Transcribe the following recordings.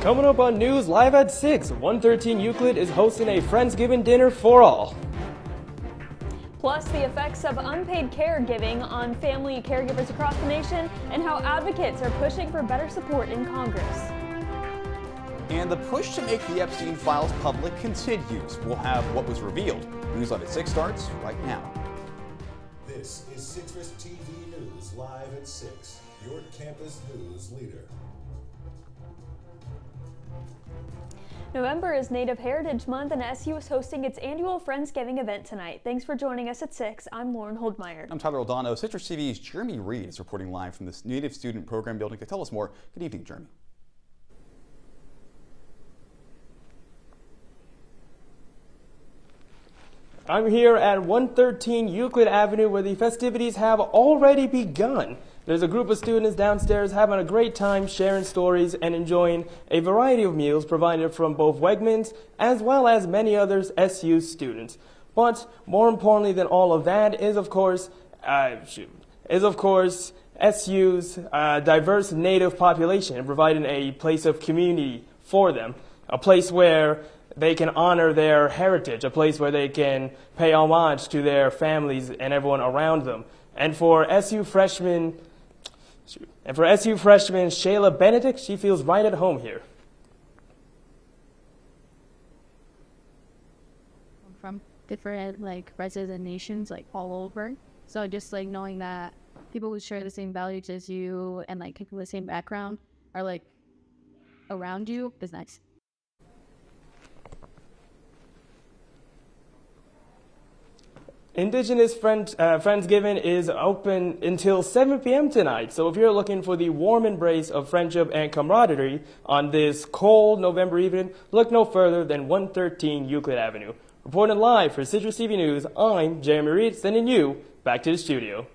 Coming up on News Live at 6, 113 Euclid is hosting a Friendsgiving dinner for all. Plus, the effects of unpaid caregiving on family caregivers across the nation and how advocates are pushing for better support in Congress. And the push to make the Epstein files public continues. We'll have what was revealed. News Live at 6 starts right now. This is CitrusTV News Live at 6, your campus news leader. November is Native Heritage Month, and SU is hosting its annual Friendsgiving event tonight. Thanks for joining us at 6. I'm Lauren Holdmeyer. I'm Tyler Oldano. CitrusTV's Jeremy Reed is reporting live from this Native Student Program building to tell us more. Good evening, Jeremy. I'm here at 113 Euclid Avenue where the festivities have already begun. There's a group of students downstairs having a great time sharing stories and enjoying a variety of meals provided from both Wegmans as well as many others SU students. But more importantly than all of that is of course SU's diverse Native population and providing a place of community for them, a place where they can honor their heritage, a place where they can pay homage to their families and everyone around them. And for SU freshman Shayla Benedict, she feels right at home here. From different races and nations all over. So just knowing that people who share the same values as you and the same background are around you is nice. Indigenous Friendsgiving is open until 7 p.m. tonight, so if you're looking for the warm embrace of friendship and camaraderie on this cold November evening, look no further than 113 Euclid Avenue. Reporting live for CitrusTV News, I'm Jeremy Reed, sending you back to the studio.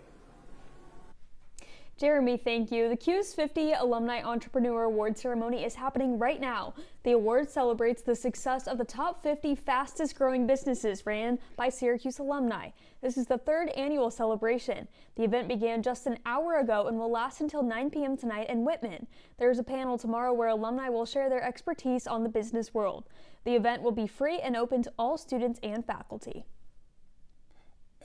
Jeremy, thank you. The CUE's 50 Alumni Entrepreneur Award ceremony is happening right now. The award celebrates the success of the top 50 fastest growing businesses ran by Syracuse alumni. This is the third annual celebration. The event began just an hour ago and will last until 9 p.m. tonight in Whitman. There is a panel tomorrow where alumni will share their expertise on the business world. The event will be free and open to all students and faculty.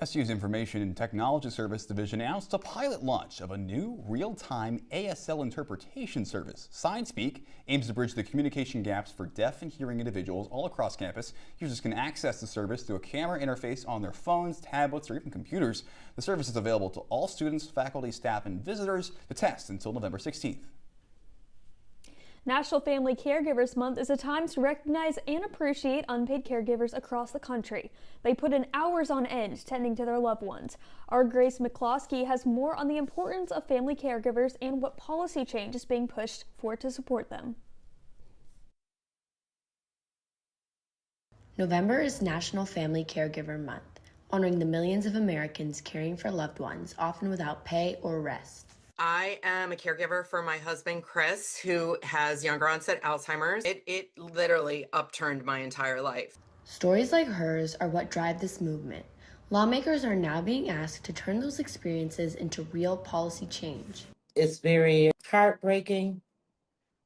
SU's Information and Technology Service Division announced a pilot launch of a new real-time ASL interpretation service. SignSpeak aims to bridge the communication gaps for deaf and hearing individuals all across campus. Users can access the service through a camera interface on their phones, tablets, or even computers. The service is available to all students, faculty, staff, and visitors to test until November 16th. National Family Caregivers Month is a time to recognize and appreciate unpaid caregivers across the country. They put in hours on end tending to their loved ones. Our Grace McCloskey has more on the importance of family caregivers and what policy change is being pushed for to support them. November is National Family Caregiver Month, honoring the millions of Americans caring for loved ones, often without pay or rest. I am a caregiver for my husband, Chris, who has younger onset Alzheimer's. It literally upturned my entire life. Stories like hers are what drive this movement. Lawmakers are now being asked to turn those experiences into real policy change. It's very heartbreaking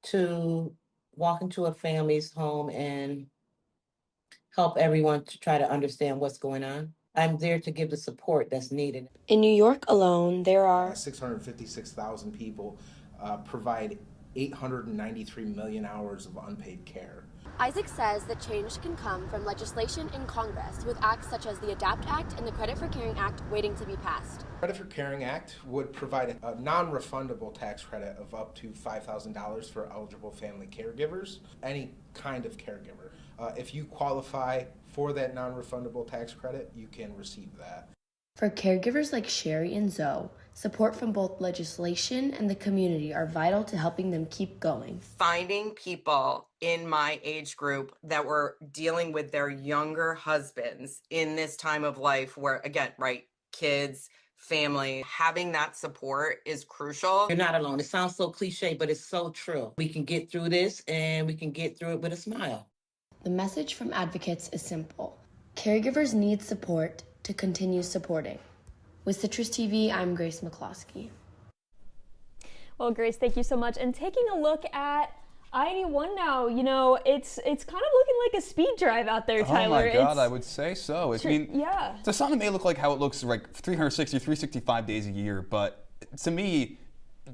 to walk into a family's home and help everyone to try to understand what's going on. I'm there to give the support that's needed. In New York alone, there are 656,000 people provide 893 million hours of unpaid care. Isaac says that change can come from legislation in Congress, with acts such as the ADAPT Act and the Credit for Caring Act waiting to be passed. Credit for Caring Act would provide a non-refundable tax credit of up to $5,000 for eligible family caregivers, any kind of caregiver. If you qualify for that non-refundable tax credit, you can receive that. For caregivers like Sherry and Zoe, support from both legislation and the community are vital to helping them keep going. Finding people in my age group that were dealing with their younger husbands in this time of life where, again, kids, family, having that support is crucial. You're not alone. It sounds so cliche, but it's so true. We can get through this and we can get through it with a smile. The message from advocates is simple. Caregivers need support to continue supporting. With CitrusTV, I'm Grace McCloskey. Well, Grace, thank you so much. And taking a look at I-81 now, you know, it's kind of looking like a speed drive out there, Tyler. Oh my God, I would say so. I mean, yeah. to some it may look like how it looks like 360, 365 days a year, but to me,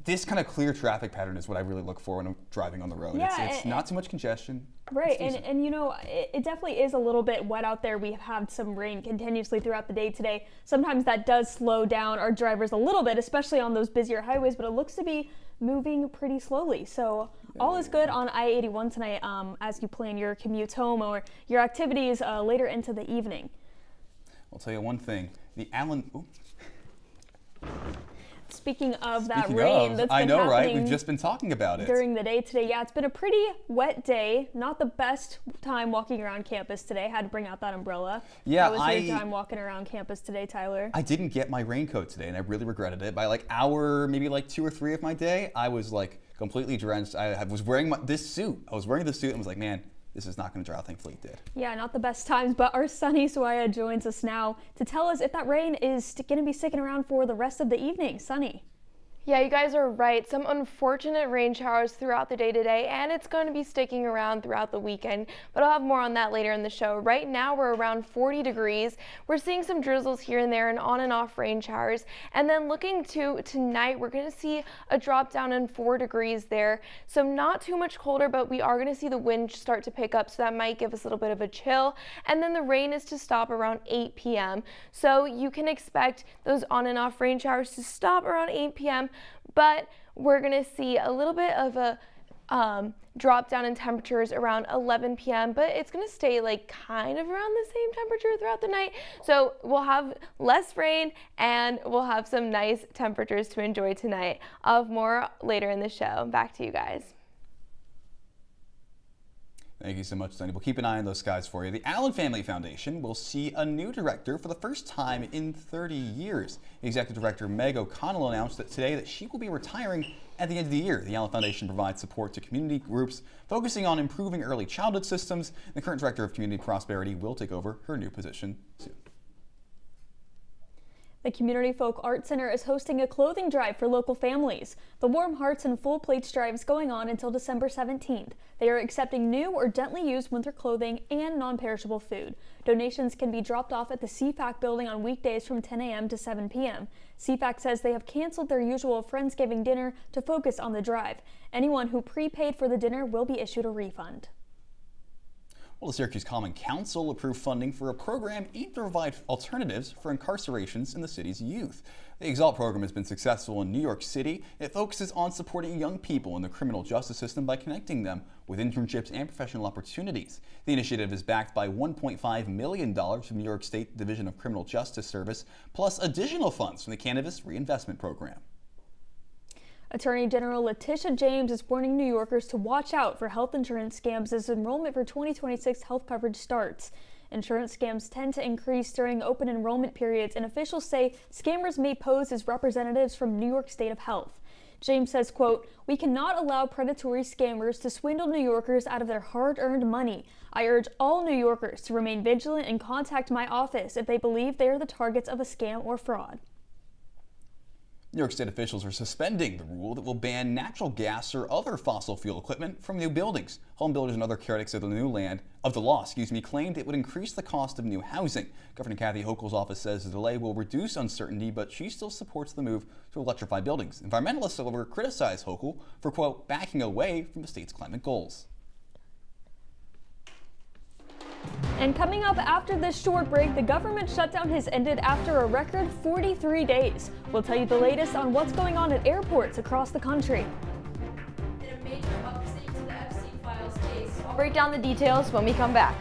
this kind of clear traffic pattern is what I really look for when I'm driving on the road. Yeah, it's not too much congestion. Right, and you know, it definitely is a little bit wet out there. We have had some rain continuously throughout the day today. Sometimes that does slow down our drivers a little bit, especially on those busier highways, but it looks to be moving pretty slowly. So all is good on I-81 tonight as you plan your commutes home or your activities later into the evening. I'll tell you one thing. The Allen... Ooh. Speaking of that rain that's been I know, happening, right? We've just been talking about it. During the day today. Yeah, it's been a pretty wet day. Not the best time walking around campus today. Had to bring out that umbrella. Yeah, How was your time walking around campus today, Tyler? I didn't get my raincoat today, and I really regretted it. By like hour, maybe like 2 or 3 of my day, I was like completely drenched. I was wearing this suit. I was wearing the suit and was like, man, this is not going to dry out. Thankfully it did. Yeah, not the best times, but our sunny Suaya joins us now to tell us if that rain is going to be sticking around for the rest of the evening. Sunny. Yeah, you guys are right. Some unfortunate rain showers throughout the day today, and it's going to be sticking around throughout the weekend, but I'll have more on that later in the show. Right now, we're around 40 degrees. We're seeing some drizzles here and there and on and off rain showers. And then looking to tonight, we're going to see a drop down in 4 degrees there. So not too much colder, but we are going to see the wind start to pick up, so that might give us a little bit of a chill. And then the rain is to stop around 8 p.m. So you can expect those on and off rain showers to stop around 8 p.m. But we're going to see a little bit of a drop down in temperatures around 11 p.m. But it's going to stay like kind of around the same temperature throughout the night. So we'll have less rain and we'll have some nice temperatures to enjoy tonight. I'll have more later in the show. Back to you guys. Thank you so much, Sunny. We'll keep an eye on those skies for you. The Allen Family Foundation will see a new director for the first time in 30 years. Executive Director Meg O'Connell announced that today that she will be retiring at the end of the year. The Allen Foundation provides support to community groups focusing on improving early childhood systems. The current Director of Community Prosperity will take over her new position soon. The Community Folk Art Center is hosting a clothing drive for local families. The Warm Hearts and Full Plates drive is going on until December 17th. They are accepting new or gently used winter clothing and non-perishable food. Donations can be dropped off at the CFAC building on weekdays from 10 a.m. to 7 p.m. CFAC says they have canceled their usual Friendsgiving dinner to focus on the drive. Anyone who prepaid for the dinner will be issued a refund. Well, the Syracuse Common Council approved funding for a program aimed to provide alternatives for incarcerations in the city's youth. The EXALT program has been successful in New York City. It focuses on supporting young people in the criminal justice system by connecting them with internships and professional opportunities. The initiative is backed by $1.5 million from New York State Division of Criminal Justice Service, plus additional funds from the Cannabis Reinvestment Program. Attorney General Letitia James is warning New Yorkers to watch out for health insurance scams as enrollment for 2026 health coverage starts. Insurance scams tend to increase during open enrollment periods, and officials say scammers may pose as representatives from New York State of Health. James says, quote, "We cannot allow predatory scammers to swindle New Yorkers out of their hard-earned money. I urge all New Yorkers to remain vigilant and contact my office if they believe they are the targets of a scam or fraud." New York State officials are suspending the rule that will ban natural gas or other fossil fuel equipment from new buildings. Home builders and other critics of the law, claimed it would increase the cost of new housing. Governor Kathy Hochul's office says the delay will reduce uncertainty, but she still supports the move to electrify buildings. Environmentalists, however, criticize Hochul for, quote, backing away from the state's climate goals. And coming up after this short break, the government shutdown has ended after a record 43 days. We'll tell you the latest on what's going on at airports across the country. In a major update to the Epstein Files case, I'll break down the details when we come back.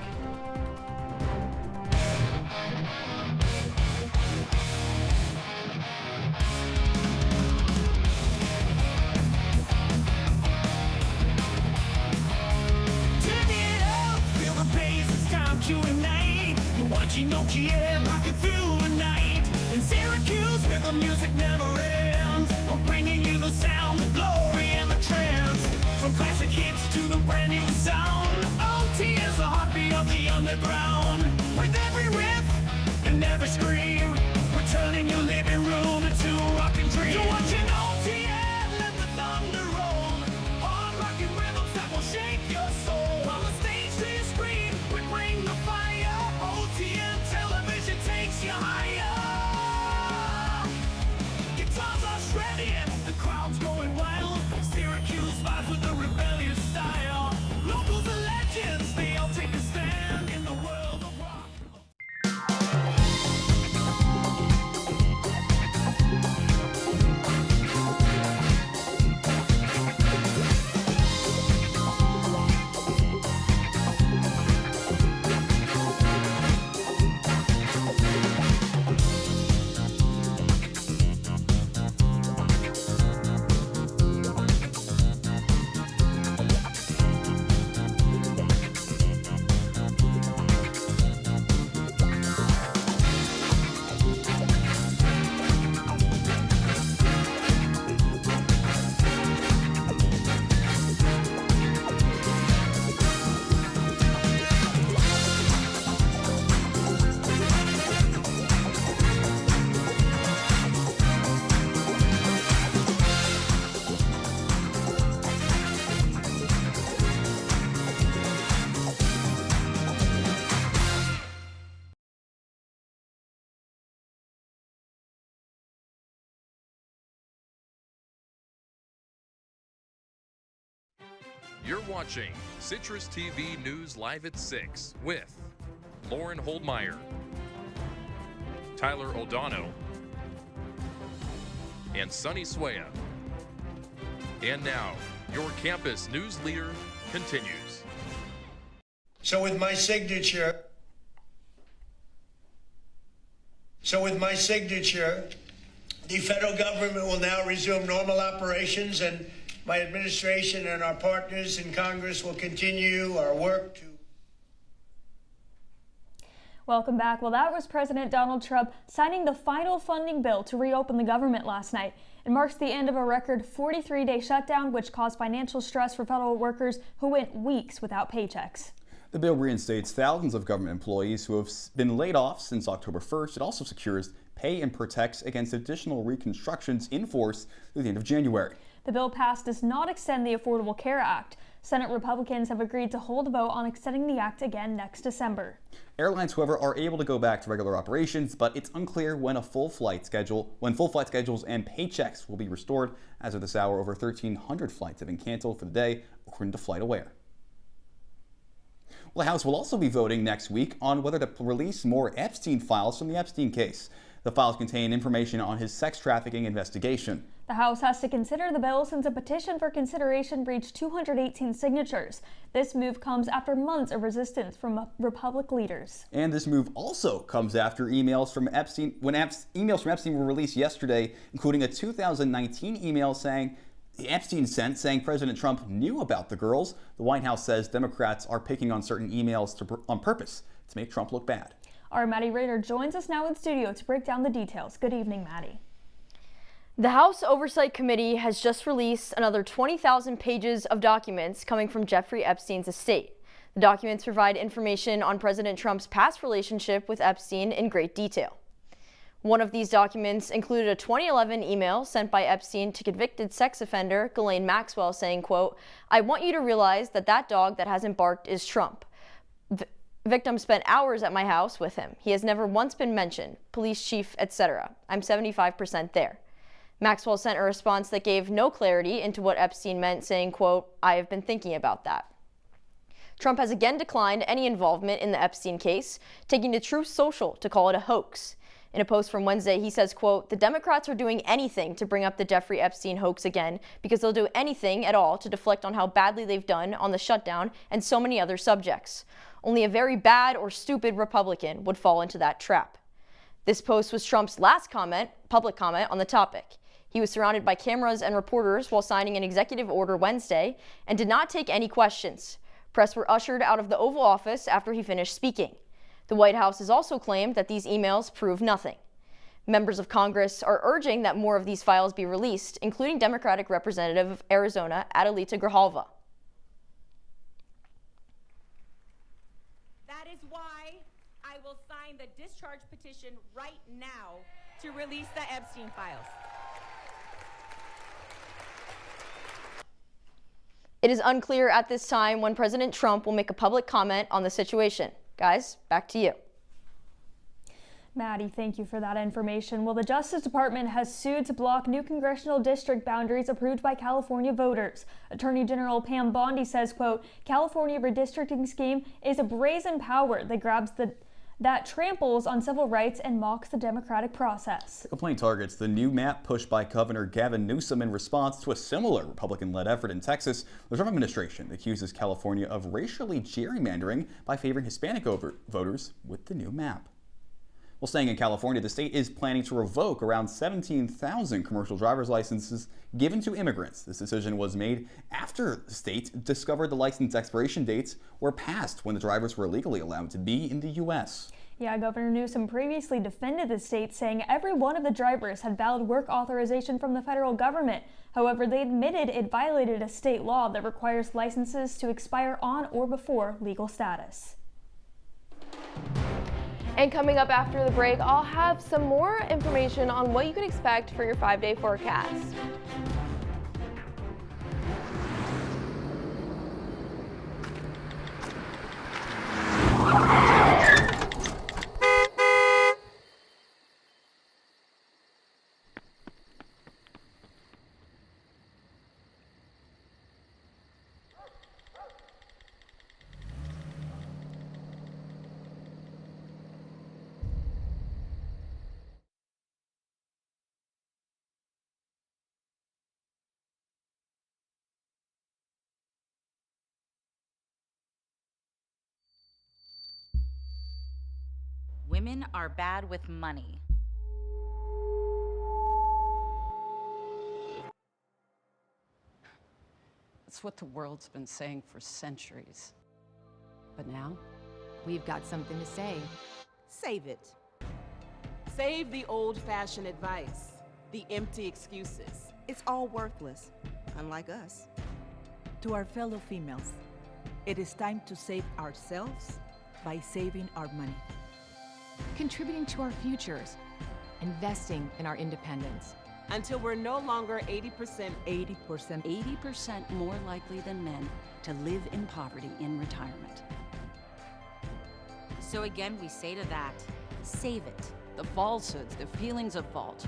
Nokia rocking through the night in Syracuse where the music never ends. We're bringing you the sound, the glory, and the trance. From classic hits to the brand new sound. OT is the heartbeat of the underground. With every riff and every scream, we're turning your living room into a rocking dream. You're watching OT and let the thunder roll. Hard rocking rhythms that will You're watching Citrus TV News Live at 6 with Lauren Holdmeyer, Tyler Oldano, and Sunny Suaya. And now, your campus news leader continues. So with my signature, the federal government will now resume normal operations, and my administration and our partners in Congress will continue our work to... Welcome back. Well, that was President Donald Trump signing the final funding bill to reopen the government last night. It marks the end of a record 43-day shutdown, which caused financial stress for federal workers who went weeks without paychecks. The bill reinstates thousands of government employees who have been laid off since October 1st. It also secures pay and protects against additional reconstructions in force through the end of January. The bill passed does not extend the Affordable Care Act. Senate Republicans have agreed to hold a vote on extending the act again next December. Airlines, however, are able to go back to regular operations, but it's unclear when full flight schedules and paychecks will be restored. As of this hour, over 1,300 flights have been canceled for the day, according to FlightAware. Well, the House will also be voting next week on whether to release more Epstein files from the Epstein case. The files contain information on his sex trafficking investigation. The House has to consider the bill since a petition for consideration reached 218 signatures. This move comes after months of resistance from Republican leaders. And this move also comes after emails from Epstein, emails from Epstein were released yesterday, including a 2019 email Epstein sent saying President Trump knew about the girls. The White House says Democrats are picking on certain emails on purpose to make Trump look bad. Our Maddie Rayner joins us now in studio to break down the details. Good evening, Maddie. The House Oversight Committee has just released another 20,000 pages of documents coming from Jeffrey Epstein's estate. The documents provide information on President Trump's past relationship with Epstein in great detail. One of these documents included a 2011 email sent by Epstein to convicted sex offender Ghislaine Maxwell saying, quote, "I want you to realize that that dog that hasn't barked is Trump. Victim spent hours at my house with him. He has never once been mentioned, police chief, etc. I'm 75% there." Maxwell sent a response that gave no clarity into what Epstein meant, saying, quote, "I have been thinking about that." Trump has again declined any involvement in the Epstein case, taking to Truth Social to call it a hoax. In a post from Wednesday, he says, quote, "The Democrats are doing anything to bring up the Jeffrey Epstein hoax again because they'll do anything at all to deflect on how badly they've done on the shutdown and so many other subjects. Only a very bad or stupid Republican would fall into that trap." This post was Trump's last public comment on the topic. He was surrounded by cameras and reporters while signing an executive order Wednesday and did not take any questions. Press were ushered out of the Oval Office after he finished speaking. The White House has also claimed that these emails prove nothing. Members of Congress are urging that more of these files be released, including Democratic Representative of Arizona Adelita Grijalva. That is why I will sign the discharge petition right now to release the Epstein files. It is unclear at this time when President Trump will make a public comment on the situation. Guys, back to you. Maddie, thank you for that information. Well, the Justice Department has sued to block new congressional district boundaries approved by California voters. Attorney General Pam Bondi says, quote, "California redistricting scheme is a brazen power that tramples on civil rights and mocks the democratic process." The complaint targets the new map pushed by Governor Gavin Newsom in response to a similar Republican-led effort in Texas. The Trump administration accuses California of racially gerrymandering by favoring Hispanic voters with the new map. Well, staying in California, the state is planning to revoke around 17,000 commercial driver's licenses given to immigrants. This decision was made after the state discovered the license expiration dates were passed when the drivers were illegally allowed to be in the U.S. Yeah, Governor Newsom previously defended the state, saying every one of the drivers had valid work authorization from the federal government. However, they admitted it violated a state law that requires licenses to expire on or before legal status. And coming up after the break, I'll have some more information on what you can expect for your 5-day forecast. women are bad with money. That's what the world's been saying for centuries. But now, we've got something to say. Save it. Save the old-fashioned advice, the empty excuses. It's all worthless, unlike us. To our fellow females, it is time to save ourselves by saving our money. Contributing to our futures, investing in our independence. Until we're no longer 80% more likely than men to live in poverty in retirement. So again, we say to that, save it. The falsehoods, the feelings of fault,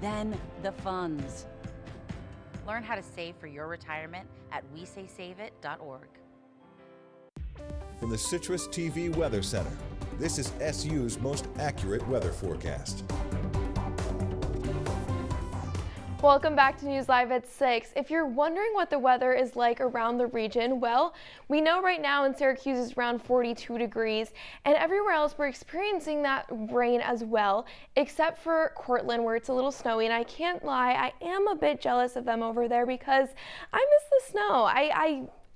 then the funds. Learn how to save for your retirement at wesaysaveit.org. From the Citrus TV Weather Center, this is SU's most accurate weather forecast. Welcome back to News Live at 6. If you're wondering what the weather is like around the region, well, we know right now in Syracuse is around 42 degrees, and everywhere else we're experiencing that rain as well, except for Cortland where it's a little snowy, and I can't lie, I am a bit jealous of them over there because I miss the snow.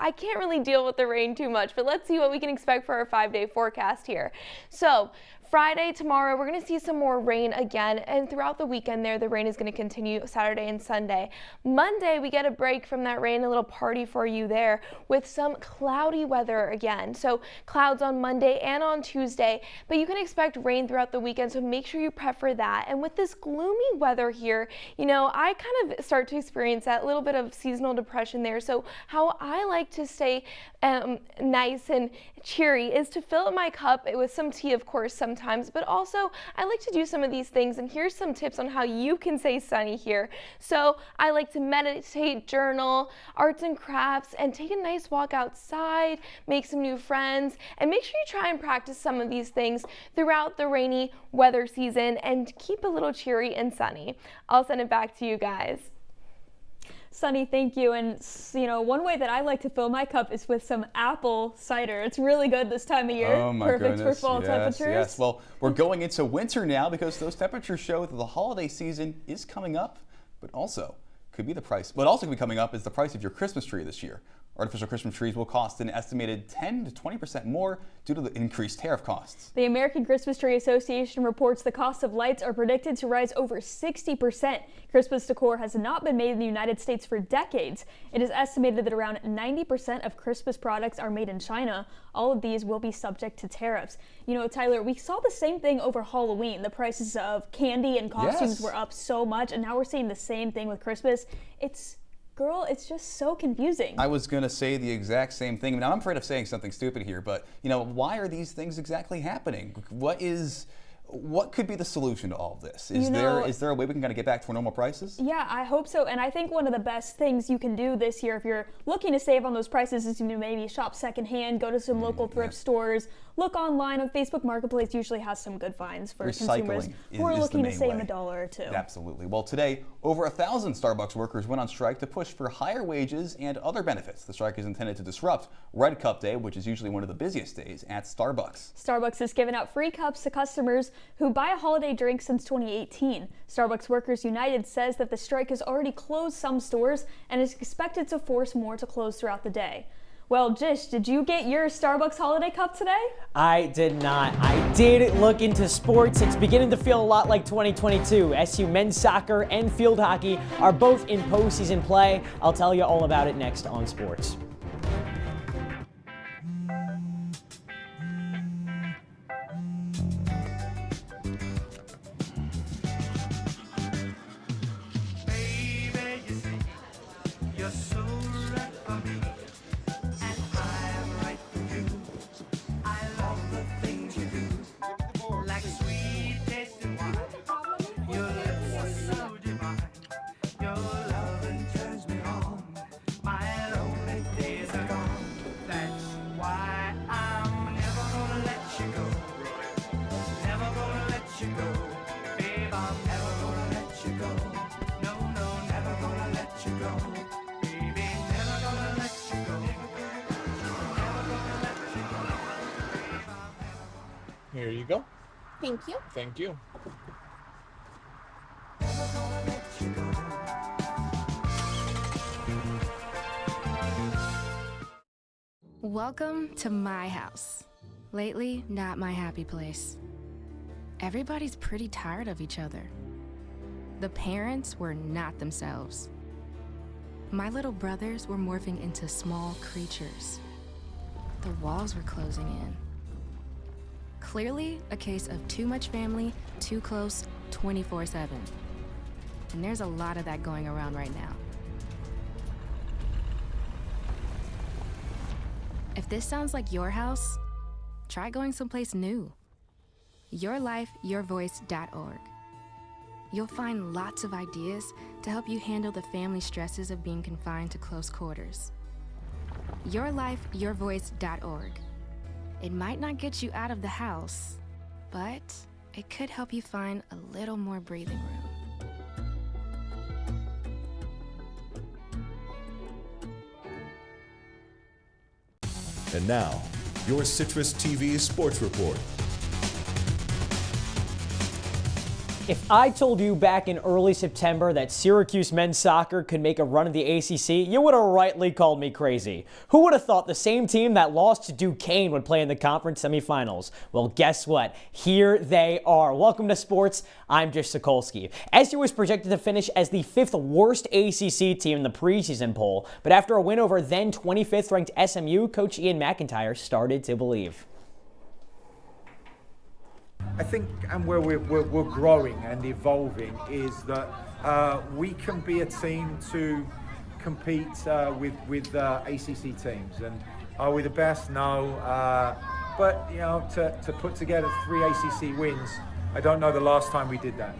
I can't really deal with the rain too much, but let's see what we can expect for our 5-day forecast here. So Friday, tomorrow, we're going to see some more rain again, and throughout the weekend there, the rain is going to continue Saturday and Sunday. Monday, we get a break from that rain, a little party for you there with some cloudy weather again. So clouds on Monday and on Tuesday, but you can expect rain throughout the weekend, so make sure you prep for that. And with this gloomy weather here, you know, I kind of start to experience that little bit of seasonal depression there. So how I like to stay nice and cheery is to fill up my cup with some tea, of course, sometimes, but also I like to do some of these things, and here's some tips on how you can stay sunny here. So I like to meditate, journal, arts and crafts, and take a nice walk outside, make some new friends, and make sure you try and practice some of these things throughout the rainy weather season and keep a little cheery and sunny. I'll send it back to you guys. Sunny, thank you. And, you know, one way that I like to fill my cup is with some apple cider. It's really good this time of year. Oh my Perfect goodness. for fall temperatures. Yes. Well, we're going into winter now because those temperatures show that the holiday season is coming up, but also could be the price. What also could be coming up is the price of your Christmas tree this year. Artificial Christmas trees will cost an estimated 10 to 20% more due to the increased tariff costs. The American Christmas Tree Association reports the cost of lights are predicted to rise over 60%. Christmas decor has not been made in the United States for decades. It is estimated that around 90% of Christmas products are made in China. All of these will be subject to tariffs. You know, Tyler, we saw the same thing over Halloween. The prices of candy and costumes were up so much, and now we're seeing the same thing with Christmas. It's just so confusing. I was going to say the exact same thing. Now, I'm afraid of saying something stupid here, but, you know, why are these things exactly happening? What could be the solution to all of this? Is there a way we can kind of get back to our normal prices? Yeah, I hope so. And I think one of the best things you can do this year if you're looking to save on those prices is to maybe shop secondhand, go to some local thrift stores, look online on Facebook Marketplace. Usually has some good finds for consumers who are looking to save a dollar or two. Absolutely. Well, today, over 1,000 Starbucks workers went on strike to push for higher wages and other benefits. The strike is intended to disrupt Red Cup Day, which is usually one of the busiest days at Starbucks. Starbucks has given out free cups to customers who buy a holiday drink since 2018. Starbucks Workers United says that the strike has already closed some stores and is expected to force more to close throughout the day. Well, Jish, did you get your Starbucks holiday cup today? I did not. I did look into sports. It's beginning to feel a lot like 2022. SU men's soccer and field hockey are both in postseason play. I'll tell you all about it next on Sports. Here you go. Thank you. Thank you. Welcome to my house. Lately, not my happy place. Everybody's pretty tired of each other. The parents were not themselves. My little brothers were morphing into small creatures. The walls were closing in. Clearly, a case of too much family, too close, 24/7. And there's a lot of that going around right now. If this sounds like your house, try going someplace new. YourLifeYourVoice.org. You'll find lots of ideas to help you handle the family stresses of being confined to close quarters. YourLifeYourVoice.org. It might not get you out of the house, but it could help you find a little more breathing room. And now, your Citrus TV Sports Report. If I told you back in early September that Syracuse men's soccer could make a run at the ACC, you would have rightly called me crazy. Who would have thought the same team that lost to Duquesne would play in the conference semifinals? Well, guess what? Here they are. Welcome to sports. I'm Josh Sokolsky. SU was projected to finish as the 5th worst ACC team in the preseason poll, but after a win over then 25th ranked SMU, Coach Ian McIntyre started to believe. I think, and where we're growing and evolving, is that we can be a team to compete with ACC teams. And are we the best? No. But you know, to put together 3 ACC wins, I don't know the last time we did that.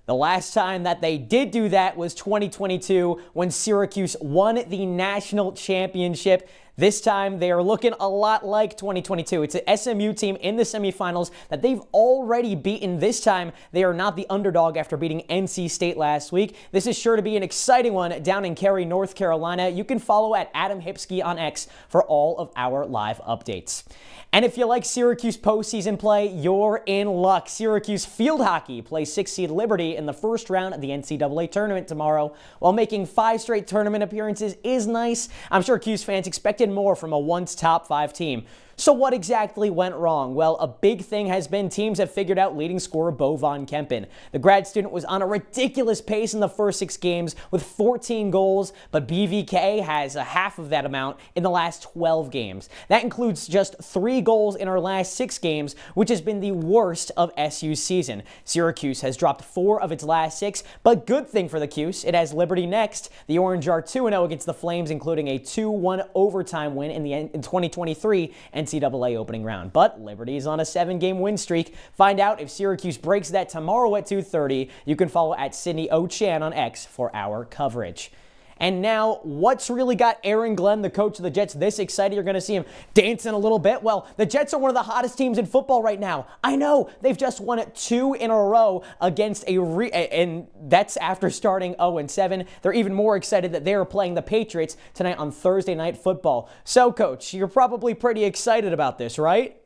The last time that they did do that was 2022 when Syracuse won the national championship. This time, they are looking a lot like 2022. It's an SMU team in the semifinals that they've already beaten. This time, they are not the underdog after beating NC State last week. This is sure to be an exciting one down in Cary, North Carolina. You can follow at Adam Hipsky on X for all of our live updates. And if you like Syracuse postseason play, you're in luck. Syracuse field hockey plays 6-seed Liberty in the first round of the NCAA tournament tomorrow. While making 5 straight tournament appearances is nice, I'm sure Cuse fans expected more from a once top 5 team. So what exactly went wrong? Well, a big thing has been teams have figured out leading scorer Bo Von Kempen. The grad student was on a ridiculous pace in the first 6 games with 14 goals, but BVK has a half of that amount in the last 12 games. That includes just 3 goals in our last 6 games, which has been the worst of SU's season. Syracuse has dropped 4 of its last 6, but good thing for the Cuse, it has Liberty next. The Orange are 2-0 against the Flames, including a 2-1 overtime win in 2023 NCAA opening round. But Liberty is on a 7-game win streak. Find out if Syracuse breaks that tomorrow at 2:30. You can follow at Sydney O'Chan on X for our coverage. And now, what's really got Aaron Glenn, the coach of the Jets, this excited? You're going to see him dancing a little bit. Well, the Jets are one of the hottest teams in football right now. I know, they've just won it 2 in a row against and that's after starting 0-7. They're even more excited that they are playing the Patriots tonight on Thursday Night Football. So, Coach, you're probably pretty excited about this, right?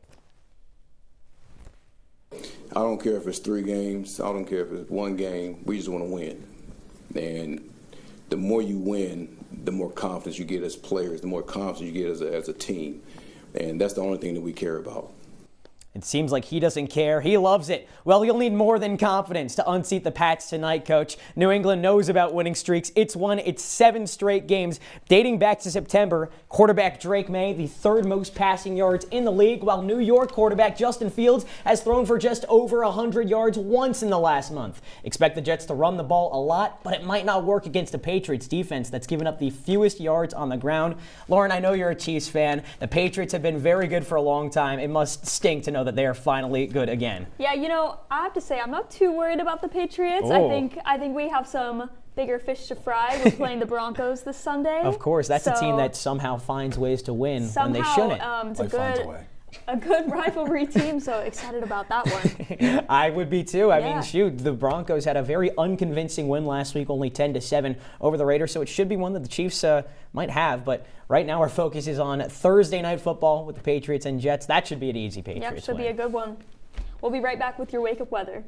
I don't care if it's 3 games. I don't care if it's 1 game. We just want to win. And the more you win, the more confidence you get as players, the more confidence you get as a team. And that's the only thing that we care about. It seems like he doesn't care. He loves it. Well, you'll need more than confidence to unseat the Pats tonight, Coach. New England knows about winning streaks. It's won its 7 straight games dating back to September. Quarterback Drake May, the 3rd most passing yards in the league, while New York quarterback Justin Fields has thrown for just over 100 yards once in the last month. Expect the Jets to run the ball a lot, but it might not work against the Patriots defense that's given up the fewest yards on the ground. Lauren, I know you're a Chiefs fan. The Patriots have been very good for a long time. It must stink to know that they are finally good again. Yeah, you know, I have to say I'm not too worried about the Patriots. Oh. I think we have some bigger fish to fry. We're playing the Broncos this Sunday. Of course, that's a team that somehow finds ways to win when they shouldn't. It's a good rivalry team, so excited about that one. I would be too. I mean, shoot, the Broncos had a very unconvincing win last week, only 10-7 over the Raiders, so it should be one that the Chiefs might have. But right now our focus is on Thursday Night Football with the Patriots and Jets. That should be an easy Patriots win. Yep, should be a good one. We'll be right back with your wake-up weather.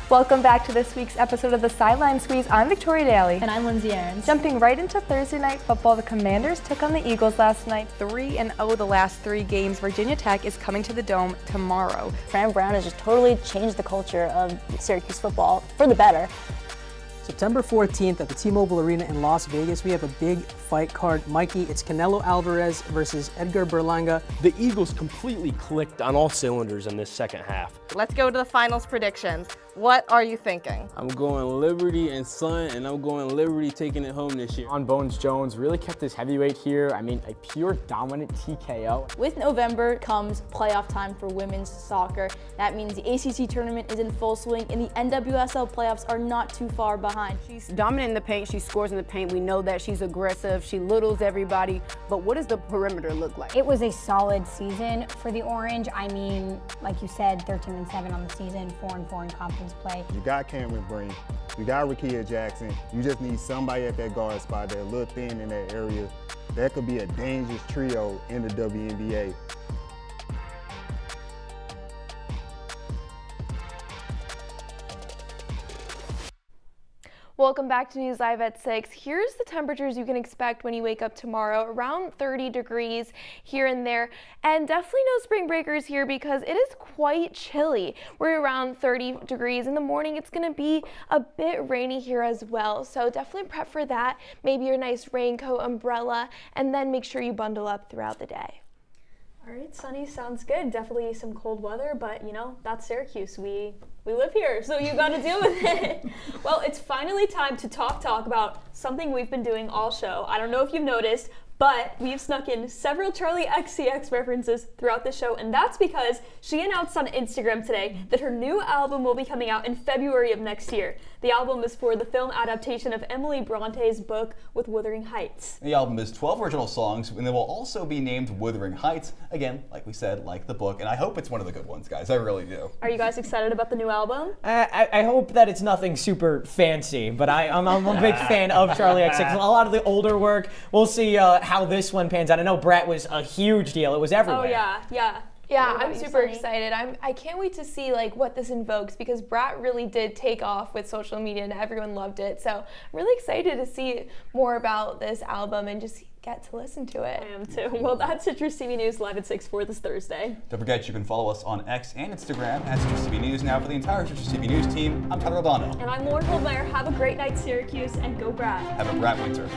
Welcome back to this week's episode of the Sideline Squeeze. I'm Victoria Daly. And I'm Lindsay Aarons. Jumping right into Thursday night football, the Commanders took on the Eagles last night. 3-0 the last 3 games. Virginia Tech is coming to the Dome tomorrow. Fran Brown has just totally changed the culture of Syracuse football for the better. September 14th at the T-Mobile Arena in Las Vegas, we have a big fight card. Mikey, it's Canelo Alvarez versus Edgar Berlanga. The Eagles completely clicked on all cylinders in this second half. Let's go to the finals predictions. What are you thinking? I'm going Liberty and Sun, and I'm going Liberty taking it home this year. On Bones Jones really kept his heavyweight here. I mean, a pure dominant TKO. With November comes playoff time for women's soccer. That means the ACC tournament is in full swing and the NWSL playoffs are not too far behind. She's dominant in the paint, she scores in the paint. We know that she's aggressive, she littles everybody, but what does the perimeter look like? It was a solid season for the Orange. I mean, like you said, 13-7 on the season, 4-4 in conference play. You got Cameron Breen, you got Rakia Jackson. You just need somebody at that guard spot that's a little thin in that area. That could be a dangerous trio in the WNBA. Welcome back to News Live at 6. Here's the temperatures you can expect when you wake up tomorrow. Around 30 degrees here and there. And definitely no spring breakers here because it is quite chilly. We're around 30 degrees. In the morning, it's going to be a bit rainy here as well. So definitely prep for that. Maybe your nice raincoat, umbrella, and then make sure you bundle up throughout the day. All right, sunny sounds good. Definitely some cold weather, but you know, that's Syracuse. We live here, so you got to deal with it. Well, it's finally time to talk about something we've been doing all show. I don't know if you've noticed, but we've snuck in several Charlie XCX references throughout the show, and that's because she announced on Instagram today that her new album will be coming out in February of next year. The album is for the film adaptation of Emily Bronte's book with Wuthering Heights. The album is 12 original songs, and they will also be named Wuthering Heights. Again, like we said, like the book, and I hope it's one of the good ones, guys. I really do. Are you guys excited about the new album? I hope that it's nothing super fancy, but I'm a big fan of Charlie XCX. A lot of the older work. We'll see how this one pans out. I know Brat was a huge deal. It was everywhere. Oh yeah. Yeah, I'm super excited. I can't wait to see like what this invokes because Brat really did take off with social media and everyone loved it. So I'm really excited to see more about this album and just get to listen to it. I am too. Well, that's Citrus TV News live at 6 for this Thursday. Don't forget you can follow us on X and Instagram at Citrus TV News. Now for the entire Citrus TV News team, I'm Tyler Oldano. And I'm Lauren Holdmeyer. Have a great night, Syracuse, and go Brat. Have a Brat winter.